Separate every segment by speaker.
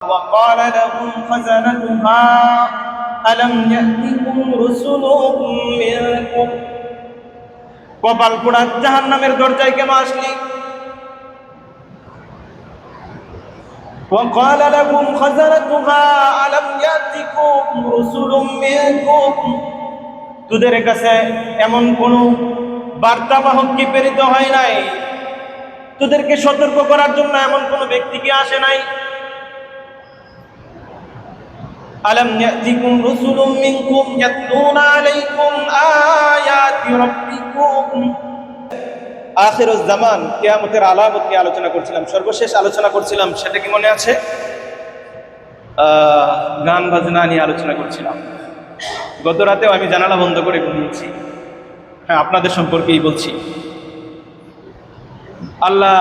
Speaker 1: وقال لهم خزنتها ألم يأتكم رسل منكم কপাল পোড়া জাহান্নামের দরজায় কেন আসলি? وقال لهم خزنتها ألم يأتكم رسل منكم তোদের কাছে এমন কোন বার্তাবাহক কি প্রেরিত হয় নাই? তোদেরকে সতর্ক করার জন্য এমন কোন ব্যক্তি কি আসে নাই? ألم يأتكم رسل منكم يتلون عليكم آيات ربكم আখিরুজ জামান কিয়ামতের আলামত নিয়ে আলোচনা করছিলাম, সর্বশেষ আলোচনা করছিলাম, সেটা কি মনে আছে? গান বাজনা নিয়ে আলোচনা করছিলাম। গত রাতেও আমি জানালা বন্ধ করে ঘুমিয়েছি। হ্যাঁ, আপনাদের সম্পর্কেই বলছি। আল্লাহ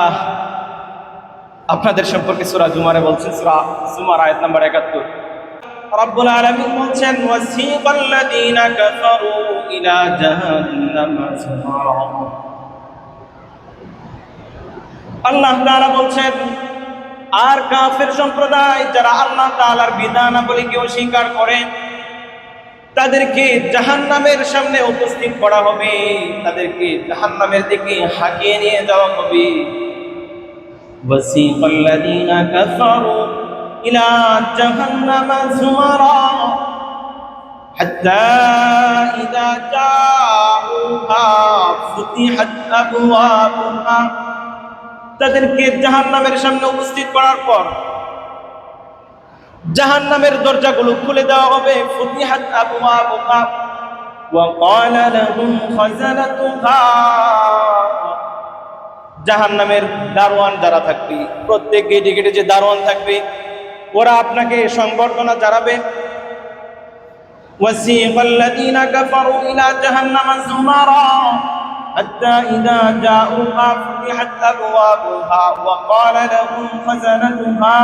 Speaker 1: আপনাদের সম্পর্কে সূরা জুমারে বলছেন, সূরা জুমার আয়াত নাম্বার 71। রব্বুল আলামিন বলছেন, ওয়াসিকাল্লাযীনা কাফারু ইলা জাহান্নামা যুমারা। আল্লাহ তাআলা বলছেন, আর কাফের সম্প্রদায় যারা আল্লাহ তাআলার বিধানাবলীকে অস্বীকার করে তাদেরকে জাহান্নামের সামনে উপস্থিত করা হবে, তাদেরকে জাহান্নামের দিকে হাঁকিয়ে নিয়ে যাওয়া হবে। ওয়াসিকাল্লাযীনা কাফারু ইলা জাহান্নামা যুমারা হাত্তা ইযা জাউহা ফুতিহাত আবওয়াবুহা। তাদেরকে জাহান্নামের সামনে উপস্থিত করার পর জাহান্নামের দরজাগুলো খুলে দেওয়া হবে। ফুতিহাত আবওয়াবুহা ওয়া ক্বালা লাহুম খাযানাতুহা। জাহান্নামের দারোয়ান যারা থাকবে, প্রত্যেক গেটে গেটে যে দারোয়ান থাকবে, ওরা আপনাকে সংবর্ধনা জানাবে। ওয়াসিকাল্লাযীনা কাফারু ইলা জাহান্নামা যুমারা হাত্তা ইযা জাউহা ফুতিহাত আবওয়াবুহা ওয়া ক্বালা লাহুম খাযানাতুহা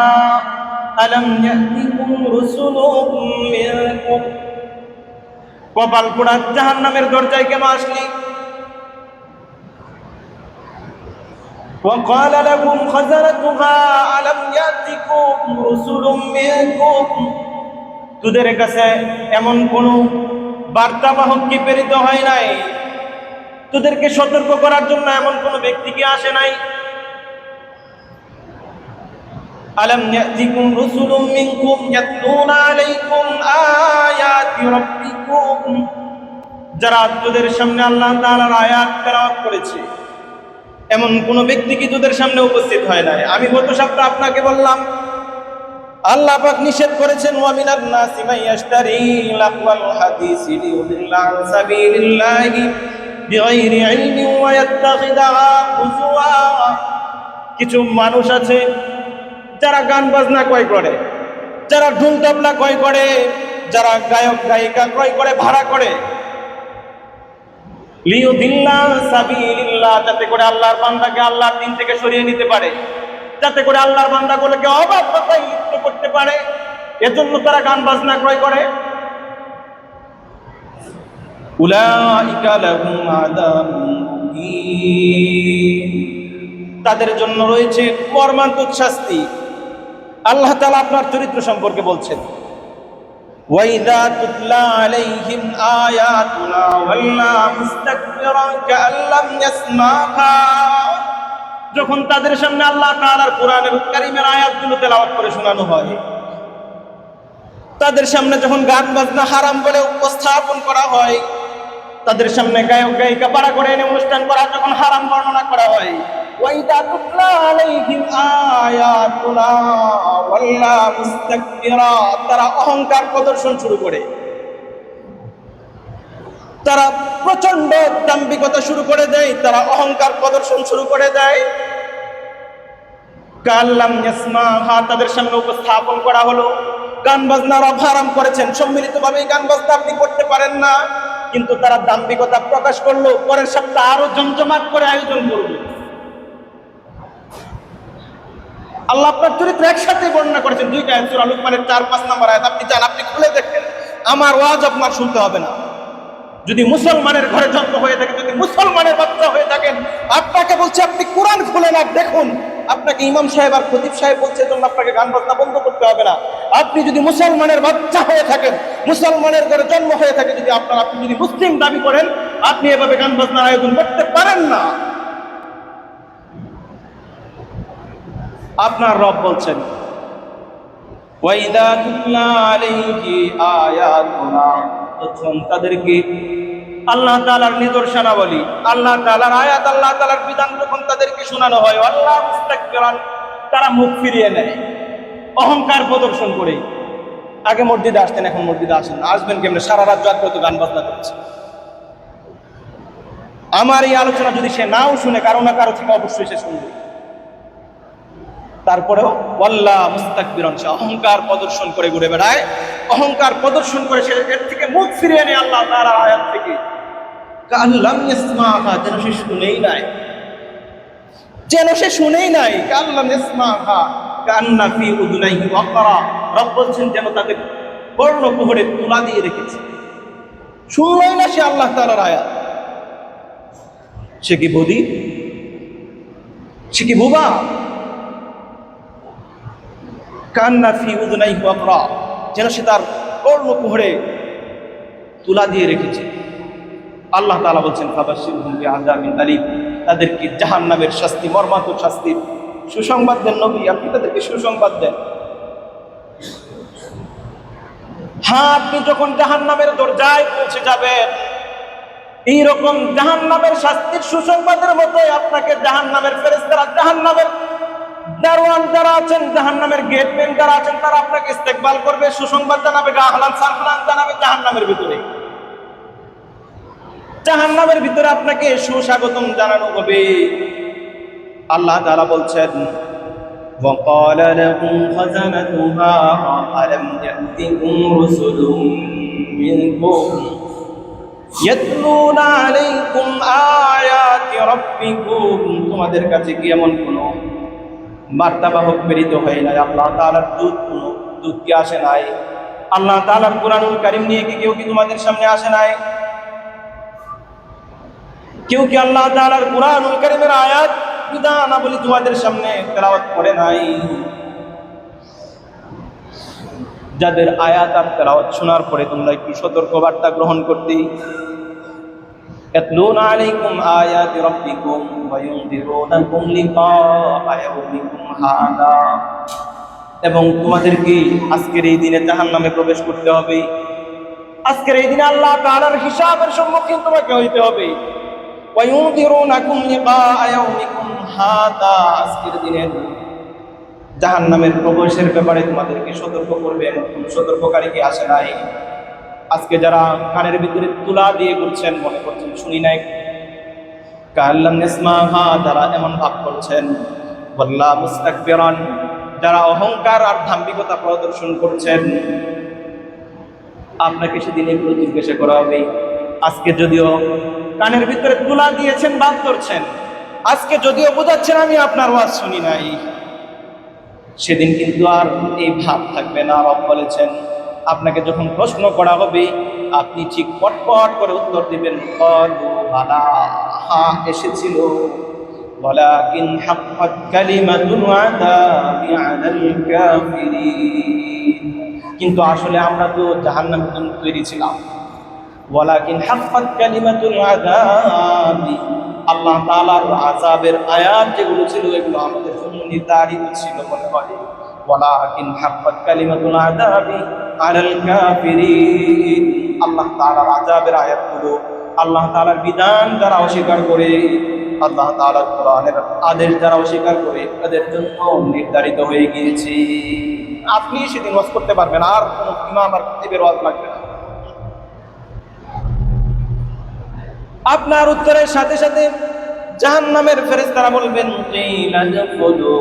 Speaker 1: আলাম ইয়াতিকুম রুসুলুম মিনকুম। কপাল পোড়া জাহান্নামের দরজায় কেন আসলি? وقال لهم خزنتها ألم يأتكم رسل منكم তোদের কাছে এমন কোন বার্তাবাহক কি প্রেরিত হয় নাই? তোদেরকে সতর্ক করার জন্য এমন কোন ব্যক্তি কি আসে নাই? ألم يأتكم رسل منكم يتلون عليكم آيات ربكم যারা তোদের সামনে আল্লাহ তাআলার আয়াত তেলাওয়াত করেছে, এমন কোন ব্যক্তি কি তোদের সামনে উপস্থিত হয় নাই? আমি গত সপ্তাহে আপনাকে বললাম, আল্লাহ পাক নিষেধ করেছেন, ওয়া মিনান নাসি মান ইয়াশতারি লাহওয়াল হাদিসি লিয়ুদিল্লা আন সাবিলিল্লাহি বিগাইরি ইলমিন ওয়া ইয়াত্তাখিযা হুজুয়া। কিছু মানুষ আছে যারা গান বাজনা ক্রয় করে, যারা ঢোল তবলা ক্রয় করে, যারা গায়ক গায়িকা ক্রয় করে, ভাড়া করে, লিয়ুদিল্লা সাবিলিল্লাহ, যাতে করে আল্লাহর বান্দাকে আল্লাহর দ্বীন থেকে সরিয়ে নিতে পারে, যাতে করে আল্লাহর বান্দাগুলোকে অবাধ্যতায় লিপ্ত করতে পারে, এজন্য তারা গান বাজনা ক্রয় করে। উলাইকা লাহুম আযাবুন মুহিন, তাদের জন্য রয়েছে মর্মান্তিক শাস্তি। আল্লাহ তাআলা আপনার চরিত্র সম্পর্কে বলছেন, وَإِذَا تُتْلَى عَلَيْهِمْ آيَاتُنَا وَلَّى مُسْتَكْبِرًا كَأَن لَّمْ يَسْمَعْهَا। যখন তাদের সামনে আল্লাহ তাআলার কোরআনের কারীমের আয়াতগুলো তেলাওয়াত করে শোনানো হয়, তাদের সামনে যখন গান বাজনা হারাম বলে উপস্থাপন করা হয়, তাদের সামনে গায়ক গায়িকা ভাড়া করে এনে অনুষ্ঠান করা যখন হারাম বর্ণনা করা হয়, وَإِذَا تُتْلَى عَلَيْهِمْ آيَاتُنَا وَلَّى مُسْتَكْبِرًا, তারা অহংকার প্রদর্শন শুরু করে, তারা প্রচন্ড দাম্ভিকতা শুরু করে দেয়, তারা অহংকার প্রদর্শন শুরু করে দেয়। কাল্লাম ইয়াসমাহা, তাদের সামনে উপস্থাপন করা হলো গান বাজনা রব হারাম করেছেন, সম্মিলিতভাবে গান বাজনা আপনি করতে পারেন না, কিন্তু তারা দাম্ভিকতা প্রকাশ করলো, পরের সপ্তাহে আরো জমজমাট করে আয়োজন করবে। আল্লাহ আপনার চরিত্র একসাথে বর্ণনা করেছেন, দুইটা আয়াত, সূরা লুকমানের 4-5 নম্বর আয়াত। আপনি চান আপনি খুলে দেখেন, আমার ওয়াজ আপনার শুনতে হবে না। যদি মুসলমানের ঘরে জন্ম হয়ে থাকে, যদি মুসলমানের বাচ্চা হয়ে থাকেন, আপনাকে বলছি আপনি কোরআন খুলে না দেখুন, আপনাকে ইমাম সাহেব আর খতিব সাহেব বলছে জন্য আপনাকে গান বাজনা বন্ধ করতে হবে না। আপনি যদি মুসলমানের বাচ্চা হয়ে থাকেন, মুসলমানের ঘরে জন্ম হয়ে থাকে, আপনি যদি মুসলিম দাবি করেন, আপনি এভাবে গান বাজনার আয়োজন করতে পারেন না। আপনার রব বলছেন ওয়াইদা তুতলা আলাইহি আয়াতুনা, তখন তাদেরকে আল্লাহ তাআলার নিদর্শনাবলী, আল্লাহ তাআলার আয়াত, আল্লাহ তাআলার বিধান যখন তাদেরকে শোনানো হয়, আল্লাহ মুস্তাকবিরান, তারা মুখ ফিরিয়ে নেয় অহংকার প্রদর্শন করে। আগে মসজিদে আসতেন, এখন মসজিদে আসেন না। আসবেন কেমনে? সারা রাত জাগ্রত গান বাজনা করছে। আমার এই আলোচনা যদি সে নাও শুনে, কারো না কারো থেকে অবশ্যই সে শুনবে। তারপরেও ওয়াল্লাহ মুস্তাকবিরান, সে অহংকার প্রদর্শন করে ঘুরে বেড়ায়, অহংকার প্রদর্শন করে সে এর থেকে মুখ ফিরিয়ে নেয় আল্লাহ তাআলার আয়াত থেকে। কাল্লাম ইসমাহা, যেন সে শুনেই নাই, যেন সে শুনেই নাই। কাল্লাম ইসমাহা কান্না ফি উযুনাইহি ওয়াকরা, রব বলছেন যেন তাদের কর্ণকুহরে তুলা দিয়ে রেখেছে, শুনলই না সে আল্লাহ তাআলার আয়াত। সে কি বদি? সে কি বোবা? কান্না ফি উযুনাইহি ওয়াকরা, যেন সে তার কর্ণকুহরে তুলা দিয়ে রেখেছে। আল্লাহ তাআলা বলছেন ফাবাশশিরহুম বিআযাবিন আলীম, তাদেরকে জাহান্নামের শাস্তি, মর্মান্তিক শাস্তির সুসংবাদ দেন নবী, আপনি তাদেরকে সুসংবাদ দেন। হ্যাঁ, আপনি যখন জাহান্নামের দরজায় পৌঁছে যাবেন, এইরকম জাহান্নামের শাস্তির সুসংবাদের মতোই আপনাকে জাহান্নামের ফেরেশতারা, জাহান্নামের দারোয়ান যারা আছেন, জাহান্নামের গেটম্যান যারা আছেন, তারা আপনাকে ইস্তেকবাল করবে, সুসংবাদ জানাবে, আহলান সাহলান জানাবে জাহান্নামের ভিতরে। জাহান্নামের ভিতরে আপনাকে সুস্বাগতম জানানো হবে। আল্লাহ তাআলা বলছেন وقال لهم خزنتها ألم يأتكم رسل منكم يتلون عليكم آيات ربكم, তোমাদের কাছে কি এমন কোন বার্তাবাহক প্রেরিত হয় নাই? আল্লাহ তাআলার দূত কি আসে নাই? আল্লাহ তাআলার কুরআনুল কারীম নিয়ে কি কেউ কি তোমাদের সামনে আসে নাই? কেউ কি আল্লাহ তাআলার কুরআনুল কারীমের আয়াত, বিধানাবলী তোমাদের সামনে তেলাওয়াত করে নাই? যাদের আয়াত আর তেলাওয়াত শোনার পরে তোমরা কি সতর্ক বার্তা গ্রহণ করতে? ইয়াতলুনা আলাইকুম আয়াতি রাব্বিকুম ওয়া ইউনযিরুনাকুম লিকাআ ইয়াউমিকুম হাদা, এবং তোমাদেরকে আজকের এই দিনে জাহান্নামে প্রবেশ করতে হবে। আজকের এই দিনে আল্লাহ তাআলার হিসাবের সম্মুখীন তোমাকে হইতে হবে। ওয়া ইউনযিরুনাকুম লিকাআ ইয়াউমিকুম হাদা, আজকের দিনের জাহান্নামের প্রবেশের ব্যাপারে তোমাদেরকে সতর্ক করবেন। কোন সতর্ককারী কি আসে নাই? আজকে যারা কানের ভিতরে তুলা দিয়ে ঘুরছেন, মনে করছেন শুনি নাই, কাল্লাম ইসমাহা, যারা এমন ভাব করছেন, ওয়াল্লাহ মুস্তাকবিরান, যারা অহংকার আর দাম্ভিকতা প্রদর্শন করছেন, আপনাকে সেদিন এগুলো জিজ্ঞাসা করা হবে। আজকে যদিও কানের ভিতরে তুলা দিয়েছেন, বাদ করছেন, আজকে যদিও বোঝাচ্ছেন আমি আপনার ওয়াজ শুনি নাই, সেদিন কিন্তু আর এই ভাব থাকবে না। রব বলেছেন আপনাকে যখন প্রশ্ন করা হবে, আপনি ঠিক পটপট করে উত্তর দিবেন, ক্বালু বালা, হ্যাঁ এসেছিল, ওয়ালাকিন হাক্কাত কালিমাতুল আযাবি আলাল কাফিরিন, কিন্তু আসলে আমরা তো জাহান্নামের জন্য তৈরি ছিলাম। ওয়ালাকিন হাক্কাত কালিমাতুল আযাবি, আল্লাহ তাআলার আযাবের আয়াত যেগুলো ছিল এগুলো আমাদের জন্য নির্ধারিত ছিল মনে হয়। ওয়ালাকিন হাক্কাত কালিমাতুল আযাবি আলাল কাফিরিন, আল্লাহ তাআলার আযাবের আয়াতগুলো, আল্লাহ তাআলার বিধান যারা অস্বীকার করে, আল্লাহ তাআলার কোরআনের আদেশ যারা অস্বীকার করে, তাদের জন্য নির্ধারিত হয়ে গিয়েছে। আপনি সেদিন ওয়াজ করতে পারবেন, আর কোনো ইমাম আর খতিবের ওয়াজ লাগবে না। আপনার উত্তরের সাথে সাথে জাহান্নামের ফেরেশতারা বলবেন, কিলা দুখুলু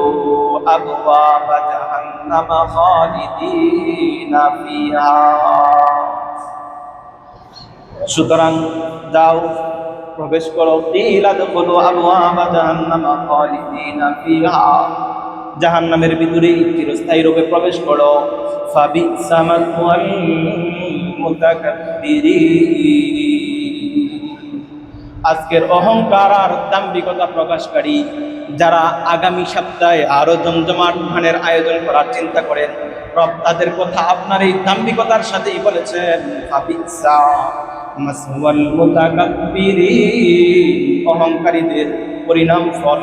Speaker 1: আবওয়াবা জাহান্নাম খালিদিনা ফিহা, সুতরাং যাও প্রবেশ করো, কিলা দুখুলু আবওয়াবা জাহান্নাম খালিদিনা ফিহা, জাহান্নামের ভিতরে চিরস্থায়ী রূপে প্রবেশ করো। ফাবিসা মাসওয়াল মুতাকাব্বিরিন, আজকের অহংকার আর দাম্ভিকতা প্রকাশকারী যারা আগামী সপ্তাহে আরো জমজমাট গানের আয়োজন করার চিন্তা করেন, রব তাদের কথা আপনার এই দাম্ভিকতার সাথেই বলেছেন, আবিসা মাসওয়াল মুতাকাব্বিরিন, অহংকারীদের পরিণাম ফল,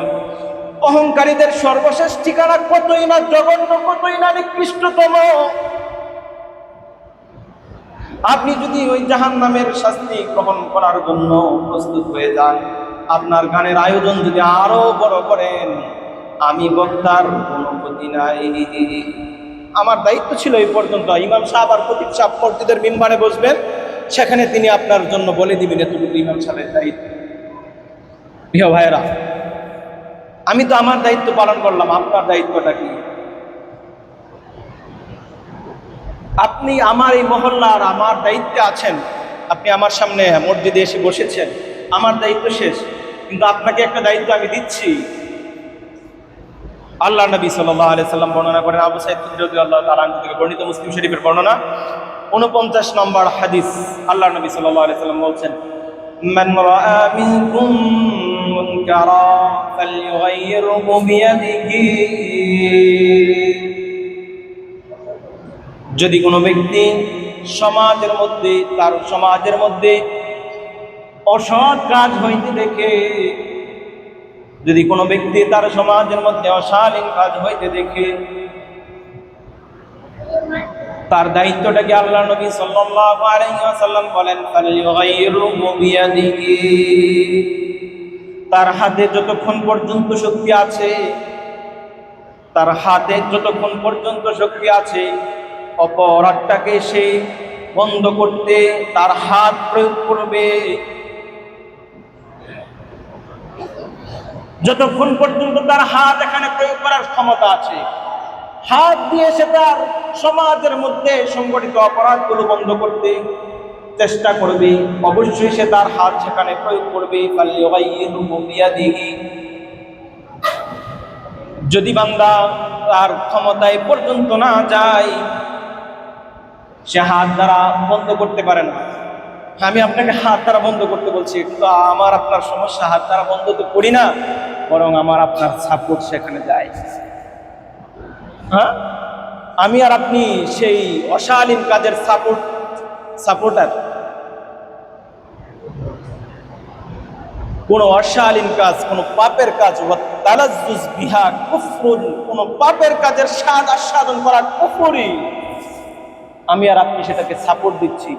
Speaker 1: অহংকারীদের সর্বশেষ ঠিকানা কতই না জঘন্য, কতই না নিকৃষ্টতম। আপনি যদি ওই জাহান্নামের শাস্তি গ্রহণ করার জন্য প্রস্তুত হয়ে যান, আপনার গানের আয়োজন যদি আরো বড় করেন, আমি বক্তার কোনো ক্ষতি নাই। আমার দায়িত্ব ছিল এই পর্যন্ত, ইমাম সাহেব আর খতিব সাহেব মসজিদের মিম্বারে বসবেন, সেখানে তিনি আপনার জন্য বলে দিবেন এতটুকু ইমাম সাহেবের দায়িত্ব। প্রিয় ভাইয়েরা, আমি তো আমার দায়িত্ব পালন করলাম, আপনার দায়িত্বটা কি? আপনি আমার এই মহল্লার আমার দায়িত্বে আছেন, আপনি আমার সামনে মসজিদে এসে বসেছেন, আমার দায়িত্ব শেষ, কিন্তু আপনাকে একটা দায়িত্ব আমি দিচ্ছি। আল্লাহ নবী সাল্লাল্লাহু আলাইহি সাল্লাম বর্ণনা করেন, আবু সাঈদ খুদরী রাদিয়াল্লাহু তাআলা আনহু থেকে বর্ণিত, মুসলিম শরীফের বর্ণনা 49 নম্বর হাদিস। আল্লাহ নবী সাল্লাল্লাহু আলাইহি সাল্লাম বলছেন, মান রাআ মিনকুম মুনকারা ফালইউগাইয়িরহু বিয়াদিহি, যদি কোনো ব্যক্তি সমাজের মধ্যে, তার সমাজের মধ্যে অসৎ কাজ হইতে দেখে, যদি কোনো ব্যক্তি তার সমাজের মধ্যে অশালীন কাজ হইতে দেখে, তার দায়িত্বটাকে আল্লাহ নবী সাল্লাল্লাহু আলাইহি ওয়াসাল্লাম বলেন, ফালইউগাইয়িরহু বিয়াদিহি, তার হাতে যতক্ষণ পর্যন্ত শক্তি আছে, তার হাতে যতক্ষণ পর্যন্ত শক্তি আছে, অপরাধটাকে সে বন্ধ করতে তার হাত প্রয়োগ করবে। যতক্ষণ পর্যন্ত তার হাত এখানে প্রয়োগ করার ক্ষমতা আছে, হাত দিয়ে সে তার সমাজের মধ্যে সংগঠিত অপরাধগুলো বন্ধ করতে চেষ্টা করবে, অবশ্যই সে তার হাত সেখানে প্রয়োগ করবে। ফালইউগাইয়িরহু বিয়াদিহি, যদি বান্দা তার ক্ষমতায় পর্যন্ত না যায়, সে হাত দ্বারা বন্ধ করতে পারে না। আমি আপনাকে হাত দ্বারা বন্ধ করতে বলছি, কিন্তু আমার আপনার সমস্যা, হাত দ্বারা বন্ধ তো করি না, বরং আমার আপনার সাপোর্ট সেখানে যায়। হ্যাঁ, আমি আর আপনি সেই অশালীন কাজের সাপোর্টার। কোন অশালীন কাজ, কোন পাপের কাজ, তালাজ্জুজ বিহা কুফরুন, কোন পাপের কাজের স্বাদ আস্বাদন করা কুফরি, আমি আর আপনি সেটাকে সাপোর্ট দিচ্ছি,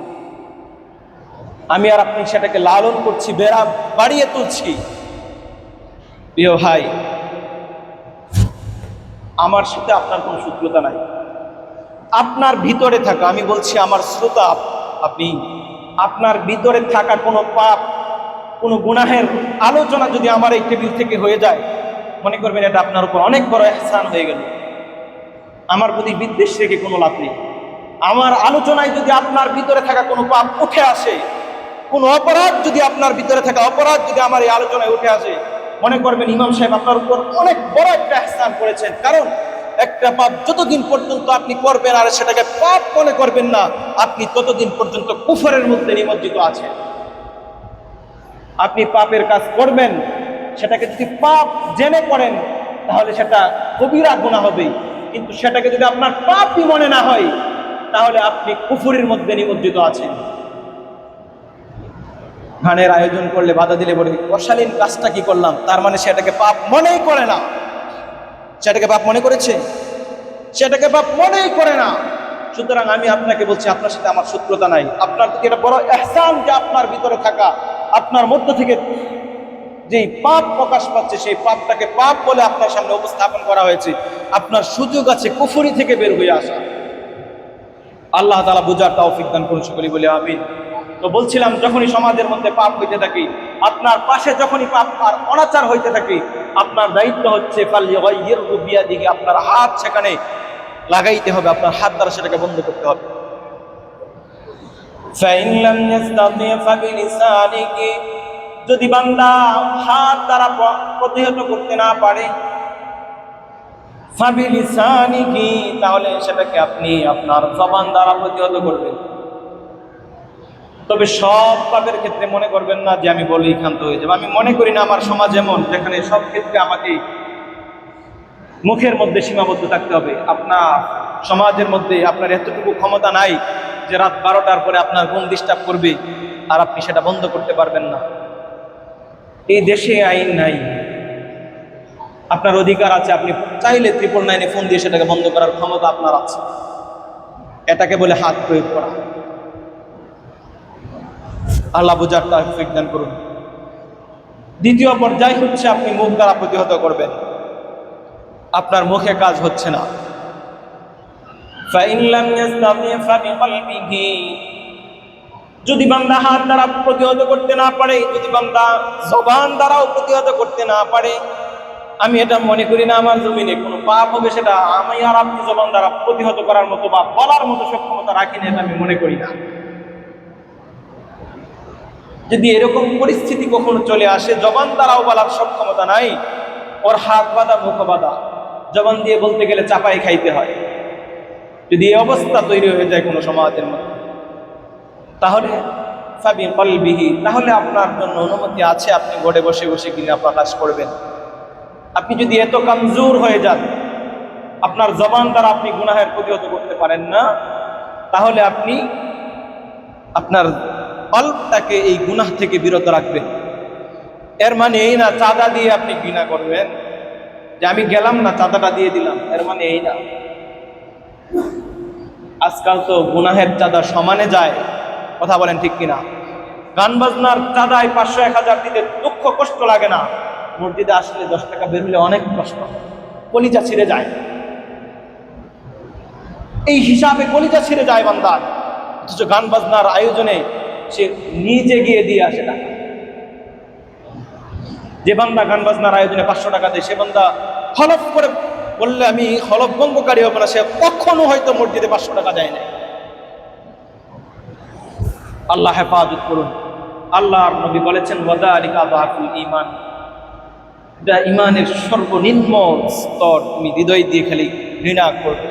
Speaker 1: আমি আর আপনি সেটাকে লালন করছি, বেড়া বাড়িয়ে তুলছি। প্রিয় ভাই, আমার সাথে আপনার কোনো শত্রুতা নাই। আপনার ভিতরে থাকা, আমি বলছি আমার শ্রোতা আপনি, আপনার ভিতরে থাকা কোনো পাপ, কোনো গুনাহের আলোচনা যদি আমার এই টেবিল থেকে হয়ে যায়, মনে করবেন এটা আপনার উপর অনেক বড় ইহসান হয়ে গেল। আমার প্রতি বিদ্বেষ রেখে কোনো লাভ নেই। আমার আলোচনায় যদি আপনার ভিতরে থাকা কোনো পাপ উঠে আসে, কোনো অপরাধ যদি আপনার ভিতরে থাকা অপরাধ যদি আমার এই আলোচনায় উঠে আসে, মনে করবেন ইমাম সাহেব আপনার উপর অনেক বড় একটা ইহসান করেছেন। কারণ একটা পাপ যতদিন পর্যন্ত আপনি করবেন আর সেটাকে পাপ মনে করবেন না, আপনি ততদিন পর্যন্ত কুফরের মধ্যে নিমজ্জিত আছেন। আপনি পাপের কাজ করবেন, সেটাকে যদি পাপ জেনে করেন, তাহলে সেটা কবিরা গুনাহ হবে। কিন্তু সেটাকে যদি আপনার পাপই মনে না হয়, তাহলে আপনি কুফরের মধ্যে নিমজ্জিত আছেন। গানের আয়োজন করলে বাধা দিলে বলে অশালীন কাজটা কি করলাম, তার মানে সেটাকে পাপ মনেই করে না। সেটাকে পাপ মনে করেছে? সেটাকে পাপ মনেই করে না। সুতরাং আমি আপনাকে বলছি, আপনার সাথে আমার শত্রুতা নাই। আপনার প্রতি এটা বড় ইহসান যে আপনার ভিতরে থাকা, আপনার মধ্য থেকে যেই পাপ প্রকাশ পাচ্ছে, সেই পাপটাকে পাপ বলে আপনার সামনে উপস্থাপন করা হয়েছে। আপনার সুযোগ আছে কুফরি থেকে বের হয়ে আসা। আল্লাহ তাআলা বুঝার তৌফিক দান করুন, সকলেই বলে আমিন। তো বলছিলাম, যখনই সমাজের মধ্যে পাপ হইতে থাকে, আপনার পাশে যখনই পাপ আর অনাচার হইতে থাকে, আপনার দায়িত্ব হচ্ছে ফালইউগাইয়িরহু বিয়াদিহি, আপনার হাত সেখানে লাগাইতে হবে, আপনার হাত দ্বারা সেটাকে বন্ধ করতে হবে। ফাইন লাম ইস্তাতি ফাবিলিসানিহি, যদি বান্দা হাত দ্বারা প্রতিহত করতে না পারে, ফাবিলিসানিহি, তাহলে সেটাকে আপনি আপনার জবান দ্বারা প্রতিহত করবেন। তবে সব পাপের ক্ষেত্রে মনে করবেন না যে আমি বলেই ক্ষান্ত হয়ে যাবো। আমি মনে করি না আমার সমাজ এমন যেখানে সব ক্ষেত্রে আমাকে মুখের মধ্যে সীমাবদ্ধ থাকতে হবে। আপনার সমাজের মধ্যে আপনার এতটুকু ক্ষমতা নাই যে রাত 12টার পরে আপনার ঘুম ডিস্টার্ব করবে আর আপনি সেটা বন্ধ করতে পারবেন না। এই দেশে আইন নাই, আপনার অধিকার আছে, আপনি চাইলে 999-এ ফোন দিয়ে সেটাকে বন্ধ করার ক্ষমতা আপনার আছে। এটাকে বলে হাত প্রয়োগ করা। আল্লাহ বুঝার তৌফিক দান করুন। দ্বিতীয় পর্যায় হচ্ছে আপনি মুখ দ্বারা প্রতিহত করবেন। আপনার মুখে কাজ হচ্ছে না, فَإِنْ لَمْ يَسْتَطِعْ فَبِقَلْبِهِ, যদি বান্দা হাত দ্বারা প্রতিহত করতে না পারে, যদি বান্দা জবান দ্বারাও প্রতিহত করতে না পারে, আমি এটা মনে করি না আমার জমিনে কোনো পাপ হবে সেটা আমি আর আপনি জবান দ্বারা প্রতিহত করার মতো বা বলার মতো সক্ষমতা রাখি না, এটা আমি মনে করি না। যদি এরকম পরিস্থিতি কখনো চলে আসে জবান দ্বারাও বলার সক্ষমতা নাই, ওর হাত বাঁধা মুখ বাঁধা, জবান দিয়ে বলতে গেলে চাপাই খাইতে হয়, যদি এই অবস্থা তৈরি হয়ে যায় কোনো সমাজের মধ্যে, তাহলে ফাবিকলবিহি, তাহলে আপনার জন্য অনুমতি আছে আপনি ঘরে বসে বসে কিনা প্রকাশ করবেন। আপনি যদি এত কমজোর হয়ে যান আপনার জবান দ্বারা আপনি গুনাহের প্রতিহত করতে পারেন না, তাহলে আপনি আপনার কলবটাকে এই গুনাহ থেকে বিরত রাখবেন। এর মানে এই না চাঁদা দিয়ে আপনি ঘৃণা করবেন, যে আমি গেলাম না চাঁদাটা দিয়ে দিলাম, এর মানে এই না। আজকাল তো গুনাহের চাঁদা সমানে যায়, কথা বলেন ঠিক কিনা? গান বাজনার চাঁদায় 500-1000 দিতে দুঃখ কষ্ট লাগে না, মসজিদে আসলে 10 টাকা বের হলে অনেক কষ্ট, কলিজা ছিঁড়ে যায়। এই হিসাবে কলিজা ছিঁড়ে যায় বান্দার, অথচ গান বাজনার আয়োজনে সে নিজে গিয়ে দিয়ে আসে টাকা। যে বান্দা গান বাজনার আয়োজনে 500 টাকা দেয়, সে বান্দা হলফ করে বললে আমি হলফ ভঙ্গকারী হবো না, সে কখনো হয়তো মসজিদে 500 টাকা দেয় না। আল্লাহ হেফাজত করুন। আল্লাহর নবী বলেছেন ওয়াযালিকা যাফুল ঈমান, এটা ঈমানের সর্বনিম্ন স্তর, তুমি হৃদয় দিয়ে খালি ঘৃণা করবে।